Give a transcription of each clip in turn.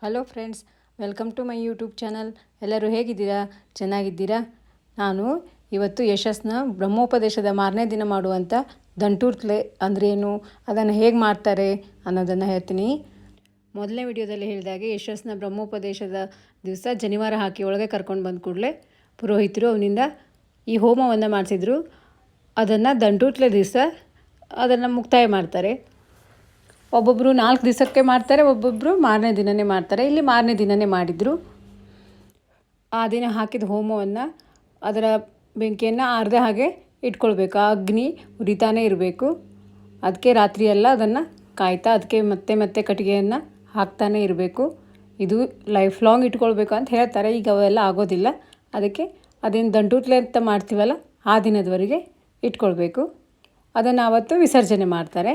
Hello friends, welcome to my YouTube channel. ಎಲ್ಲರೂ ಹೇಗಿದ್ದೀರಾ? ಚೆನ್ನಾಗಿದ್ದೀರಾ? ನಾನು ಇವತ್ತು ಯಶಸ್ನ ಬ್ರಹ್ಮೋಪದೇಶದ ಮಾರನೇ ದಿನ ಮಾಡುವಂಥ ದಂಟೂರ್ತ್ಲೆ ಅಂದ್ರೇನು, ಅದನ್ನು ಹೇಗೆ ಮಾಡ್ತಾರೆ ಅನ್ನೋದನ್ನು ಹೇಳ್ತೀನಿ. ಮೊದಲನೇ ವಿಡಿಯೋದಲ್ಲಿ ಹೇಳಿದಾಗೆ ಯಶಸ್ನ ಬ್ರಹ್ಮೋಪದೇಶದ ದಿವಸ ಜನಿವಾರ ಹಾಕಿ ಒಳಗೆ ಕರ್ಕೊಂಡು ಬಂದ ಕೂಡಲೇ ಪುರೋಹಿತರು ಅವನಿಂದ ಈ ಹೋಮವನ್ನು ಮಾಡಿಸಿದ್ರು. ಅದನ್ನು ದಂಟೂರ್ತ್ಲೆ ದಿವಸ ಅದನ್ನು ಮುಕ್ತಾಯ ಮಾಡ್ತಾರೆ. ಒಬ್ಬೊಬ್ಬರು 4 ದಿವಸಕ್ಕೆ ಮಾಡ್ತಾರೆ, ಒಬ್ಬೊಬ್ಬರು ಮಾರನೇ ದಿನವೇ ಮಾಡ್ತಾರೆ. ಇಲ್ಲಿ ಮಾರನೇ ದಿನವೇ ಮಾಡಿದರು. ಆ ದಿನ ಹಾಕಿದ ಹೋಮವನ್ನು ಅದರ ಬೆಂಕಿಯನ್ನು ಆರದೆ ಹಾಗೆ ಇಟ್ಕೊಳ್ಬೇಕು. ಆ ಅಗ್ನಿ ಉರಿತಾನೇ ಇರಬೇಕು. ಅದಕ್ಕೆ ರಾತ್ರಿಯೆಲ್ಲ ಅದನ್ನು ಕಾಯ್ತಾ ಅದಕ್ಕೆ ಮತ್ತೆ ಮತ್ತೆ ಕಟ್ಟಿಗೆಯನ್ನು ಹಾಕ್ತಾನೇ ಇರಬೇಕು. ಇದು ಲೈಫ್ ಲಾಂಗ್ ಇಟ್ಕೊಳ್ಬೇಕು ಅಂತ ಹೇಳ್ತಾರೆ. ಈಗ ಅವೆಲ್ಲ ಆಗೋದಿಲ್ಲ. ಅದಕ್ಕೆ ಅದೇನು ದಂಟೂತ್ಲೆ ಅಂತ ಮಾಡ್ತೀವಲ್ಲ ಆ ದಿನದವರೆಗೆ ಇಟ್ಕೊಳ್ಬೇಕು. ಅದನ್ನು ಆವತ್ತು ವಿಸರ್ಜನೆ ಮಾಡ್ತಾರೆ.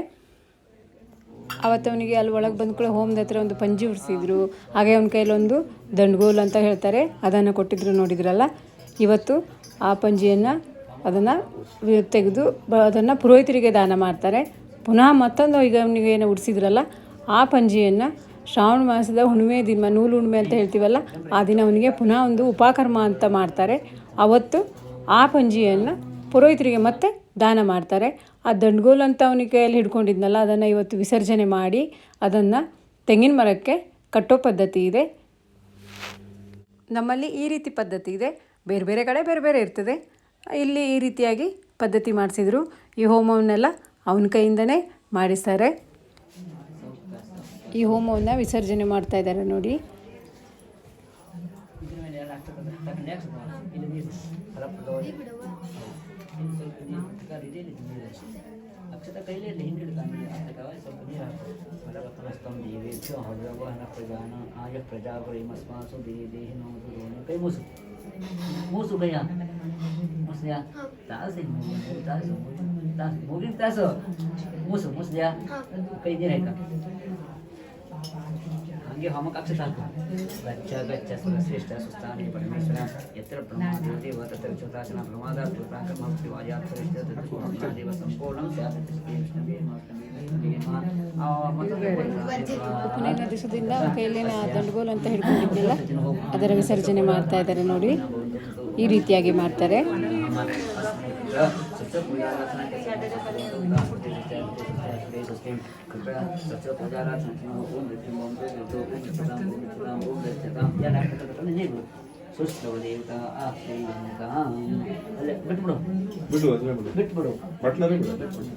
ಆವತ್ತು ಅವನಿಗೆ ಅಲ್ಲಿ ಒಳಗೆ ಬಂದ್ಕೊಳ್ಳೋ ಹೋಮದ ಹತ್ರ ಒಂದು ಪಂಜಿ ಉಡಿಸಿದ್ರು. ಹಾಗೆ ಅವನ ಕೈಲೊಂದು ದಂಡ್ಗೋಲ್ ಅಂತ ಹೇಳ್ತಾರೆ, ಅದನ್ನು ಕೊಟ್ಟಿದ್ರು, ನೋಡಿದ್ರಲ್ಲ. ಇವತ್ತು ಆ ಪಂಜಿಯನ್ನು ಅದನ್ನು ತೆಗೆದು ಅದನ್ನು ಪುರೋಹಿತರಿಗೆ ದಾನ ಮಾಡ್ತಾರೆ. ಪುನಃ ಮತ್ತೊಂದು ಈಗ ಅವನಿಗೆ ಏನೋ ಉಡಿಸಿದ್ರಲ್ಲ ಆ ಪಂಜಿಯನ್ನು ಶ್ರಾವಣ ಮಾಸದ ಹುಣ್ಣಿಮೆ ದಿನ, ನೂಲು ಹುಣ್ಣಿಮೆ ಅಂತ ಹೇಳ್ತೀವಲ್ಲ, ಆ ದಿನ ಅವನಿಗೆ ಪುನಃ ಒಂದು ಉಪಕರ್ಮ ಅಂತ ಮಾಡ್ತಾರೆ. ಅವತ್ತು ಆ ಪಂಜಿಯನ್ನು ಪುರೋಹಿತರಿಗೆ ಮತ್ತೆ ದಾನ ಮಾಡ್ತಾರೆ. ಆ ದಂಡ್ಗೋಲ್ ಅಂತ ಅವನಿಗೆ ಕೈಯಲ್ಲಿ ಹಿಡ್ಕೊಂಡಿದ್ನಲ್ಲ ಅದನ್ನು ಇವತ್ತು ವಿಸರ್ಜನೆ ಮಾಡಿ ಅದನ್ನು ತೆಂಗಿನ ಮರಕ್ಕೆ ಕಟ್ಟೋ ಪದ್ಧತಿ ಇದೆ. ನಮ್ಮಲ್ಲಿ ಈ ರೀತಿ ಪದ್ಧತಿ ಇದೆ, ಬೇರೆ ಬೇರೆ ಕಡೆ ಬೇರೆ ಬೇರೆ ಇರ್ತದೆ. ಇಲ್ಲಿ ಈ ರೀತಿಯಾಗಿ ಪದ್ಧತಿ ಮಾಡಿಸಿದ್ರು. ಈ ಹೋಮವನ್ನೆಲ್ಲ ಅವನ ಕೈಯಿಂದನೇ ಮಾಡಿಸ್ತಾರೆ. ಈ ಹೋಮವನ್ನು ವಿಸರ್ಜನೆ ಮಾಡ್ತಾ ಇದ್ದಾರೆ ನೋಡಿ. ಅಕ್ಷತ ಕೈಯಲ್ಲಿ ಹಿಂದಿಡ್ತಾನೆ ಸ್ವಲ್ಪ ನೀರು ಹಾಕು. ಫಲವತ್ತನಸ್ತಂ ದೇವೇಭ್ಯೋ ಹವ್ಯವಹನ ಪ್ರಜಾನ ಆಯ ಪ್ರಜಾಪರಿಮಸ್ಮಾಸು ದೇಹಿ ನೋದು. ಕೈ ಮೂಸು ಮೂಸು ಕೈಯ ಮೂಸ್ದ್ಯಾ ತಾಸು ಮೂಗಿನ ತಾಸು ಮೂಸು ಮೂಸ್ದ್ಯಾ ಕೈ ನೀರು ಹಾಕ. ಹಂಗೆ ಹೋಮಕ್ಕೆ ಅಕ್ಷತ ಹಾಕು. ಗಚ್ಚ ಗಚ್ಚ ಸುರಶ್ರೇಷ್ಠ ಸುಸ್ಥಾನಿ ಪರಮೇಶ್ವರ ಯತ್ರ ಬ್ರಹ್ಮದೇವ ತತ್ರ ಚೋತಾಸನ ಪ್ರಮಾದ ದೇವ ಸಂಪೂರ್ಣ ಉಪನಯನ ದಿವಸದಿಂದ ಕೈಲೇನ ದಂಡ್ಗೋಲ್ ಅಂತ ಹಿಡ್ಕೊಂಡಿದ್ದಿಲ್ಲ ಅದರ ವಿಸರ್ಜನೆ ಮಾಡ್ತಾ ಇದ್ದಾರೆ ನೋಡಿ. ಈ ರೀತಿಯಾಗಿ ಮಾಡ್ತಾರೆ.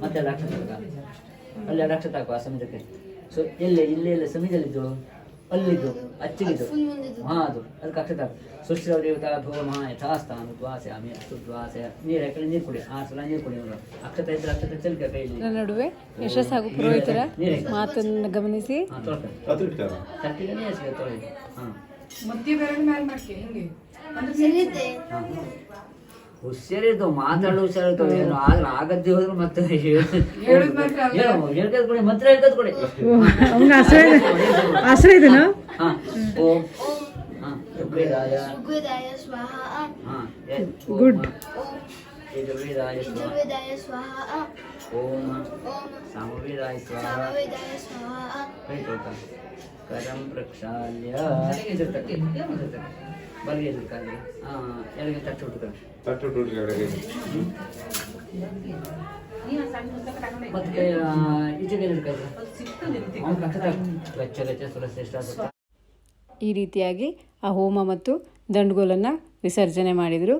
ಮತ್ತೆ ಅಲ್ಲಿ ಅಕ್ಷತ ಹಾಕು. ಆ ಸಮಯಕ್ಕೆ ಸೊ ಎಲ್ಲೇ ಇಲ್ಲೇ ಸಮಯದಲ್ಲಿದ್ದಳು ಅಲ್ಲಿದ್ದು ಅಚ್ಚಿಗಿದ್ದು ಅದು ಅದಕ್ಕೆ ಅಕ್ಷತ ಹಾಕು. ಸುಶ್ರವ ದೇವತಾ ಧೂಮ ಯಥಾಸ್ಥಾನ ದ್ವಾಸ್ಯಾಮಿ ಅಷ್ಟು ದ್ವಾಸೆ. ನೀರು ಹಾಕಿ ನೀರು ಕುಡಿ, 6 ಸಲ ನೀರು ಕುಡಿ. ಅಕ್ಷತ ಇದ್ರೆ ಅಕ್ಷತ ಚೆಲ್ಕ ಕೈಯಲ್ಲಿ. ನಡುವೆ ಯಶಸ್ ಹಾಗೂ ಪುರೋಹಿತರ ಮಾತನ್ನು ಗಮನಿಸಿ ತಟ್ಟಿಗೆ ನೀರು ಹಚ್ಚಿದೆ ತೊಳೆದು. ಹುಷಾರಿದ್ದು ಮಾತಾಡೋ ಹುಷಾರಿರ್ತಾವೆ. ಏನು ಆದ್ರೆ ಆಗದ್ದೇ ಹೋದ್ರು ಮತ್ತೆ ಹೇಳ್ಕದ್ ಕೊಡಿ, ಮಂತ್ರ ಹೇಳ್ಕದ್ ಕೊಡಿ. ಗುಡ್. ಓಂ ಸಾಮವೇದಾಯ ಸ್ವಾಹ. ಕರಂ ಪ್ರಕ್ಷಾಲ್ಯ ಬಲಗೆ ಎದುರ್ಕಾದ್ರೆ ಎಲ್ಲಿಗೆ ತಟ್ಟು ಮತ್ತೆ ಈಚೆಗೆ ಎದುರ್ಕಾದ್ರೆ ಗಚ್ಚ ಗಚ್ಚ ಸುರಶ್ರೇಷ್ಠ. ಈ ರೀತಿಯಾಗಿ ಆ ಹೋಮ ಮತ್ತು ದಂಡುಗೋಲನ್ನು ವಿಸರ್ಜನೆ ಮಾಡಿದರು.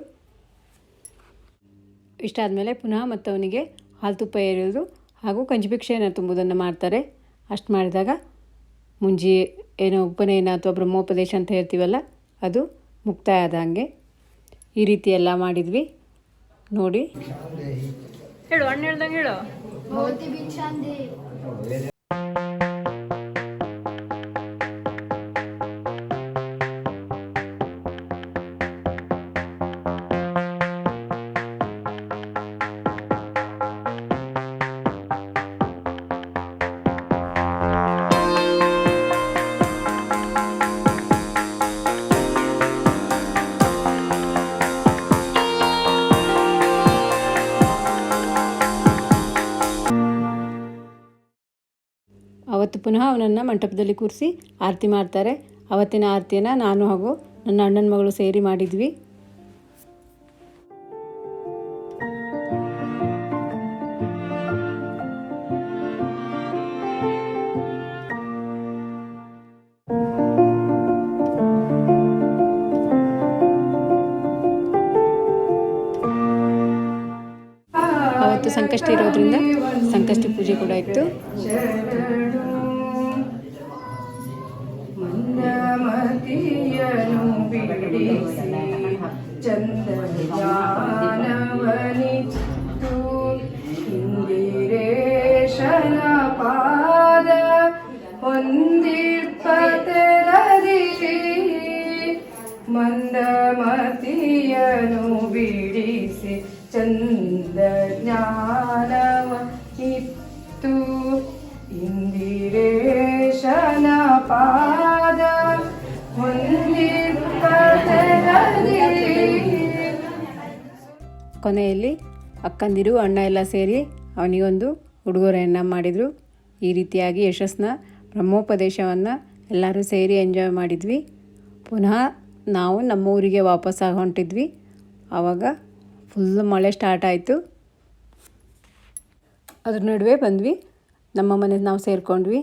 ಇಷ್ಟಾದಮೇಲೆ ಪುನಃ ಮತ್ತು ಅವನಿಗೆ ಹಾಲು ತುಪ್ಪ ಎರೆಯೋದು ಹಾಗೂ ಕಂಚಿಭಿಕ್ಷೆಯನ್ನು ತುಂಬುವುದನ್ನು ಮಾಡ್ತಾರೆ. ಅಷ್ಟು ಮಾಡಿದಾಗ ಮುಂಜಿ ಏನೋ ಉಪನಯನ ಅಥವಾ ಬ್ರಹ್ಮೋಪದೇಶ ಅಂತ ಹೇಳ್ತೀವಲ್ಲ ಅದು ಮುಕ್ತಾಯ ಆದಂಗೆ. ಈ ರೀತಿ ಎಲ್ಲ ಮಾಡಿದ್ವಿ ನೋಡಿ. ಹೇಳು ಅಣ್ಣ ಹೇಳ್ದಂಗೆ ಹೇಳು. ಅವತ್ತು ಪುನಃ ಅವನನ್ನು ಮಂಟಪದಲ್ಲಿ ಕೂರಿಸಿ ಆರತಿ ಮಾಡ್ತಾರೆ. ಅವತ್ತಿನ ಆರತಿಯನ್ನು ನಾನು ಹಾಗೂ ನನ್ನ ಅಣ್ಣನ ಮಗಳು ಸೇರಿ ಮಾಡಿದ್ವಿ. ಅವತ್ತು ಸಂಕಷ್ಟಿ ಇರೋದ್ರಿಂದ ಸಂಕಷ್ಟಿ ಪೂಜೆ ಕೂಡ ಇತ್ತು. ಮಂದಮತಿಯನು ಬಿಡಿಸಿ ಚಂದ್ರಯಾನವನಿತ್ತು ಇಂದಿರೇಶನ ಪಾದ ಹೊಂದಿರ್ಪತೆರದಿರಿ. ಮಂದಮತಿಯನು ಬಿಡಿಸಿ ಚಂದ್ರಜ್ಞಾನವ ಇತ್ತು ಇಂದಿರೇಶನ ಪಾದ ಕೊನೆಯಲ್ಲಿ ಅಕ್ಕಂದಿರು ಅಣ್ಣ ಎಲ್ಲ ಸೇರಿ ಅವನಿಗೊಂದು ಉಡುಗೊರೆಯನ್ನು ಮಾಡಿದರು. ಈ ರೀತಿಯಾಗಿ ಯಶಸ್ನ ಬ್ರಹ್ಮೋಪದೇಶವನ್ನು ಎಲ್ಲರೂ ಸೇರಿ ಎಂಜಾಯ್ ಮಾಡಿದ್ವಿ. ಪುನಃ ನಾವು ನಮ್ಮ ಊರಿಗೆ ವಾಪಸ್ಸಾಗಿ ಹೊಂಟಿದ್ವಿ. ಆವಾಗ ಫುಲ್ ಮಳೆ ಸ್ಟಾರ್ಟ್ ಆಯಿತು. ಅದ್ರ ನಡುವೆ ಬಂದ್ವಿ, ನಮ್ಮ ಮನೆಗೆ ನಾವು ಸೇರಿಕೊಂಡ್ವಿ.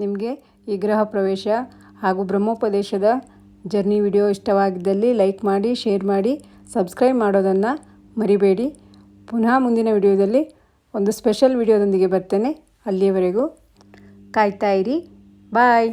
ನಿಮಗೆ ಈ ಗೃಹ ಪ್ರವೇಶ ಹಾಗೂ ಬ್ರಹ್ಮೋಪದೇಶದ ಜರ್ನಿ ವಿಡಿಯೋ ಇಷ್ಟವಾಗಿದ್ದಲ್ಲಿ ಲೈಕ್ ಮಾಡಿ, ಶೇರ್ ಮಾಡಿ, ಸಬ್ಸ್ಕ್ರೈಬ್ ಮಾಡೋದನ್ನು ಮರಿಬೇಡಿ. ಪುನಃ ಮುಂದಿನ ವಿಡಿಯೋದಲ್ಲಿ ಒಂದು ಸ್ಪೆಷಲ್ ವಿಡಿಯೋದೊಂದಿಗೆ ಬರ್ತೇನೆ. ಅಲ್ಲಿಯವರೆಗೂ ಕಾಯ್ತಾ ಇರಿ. ಬಾಯ್.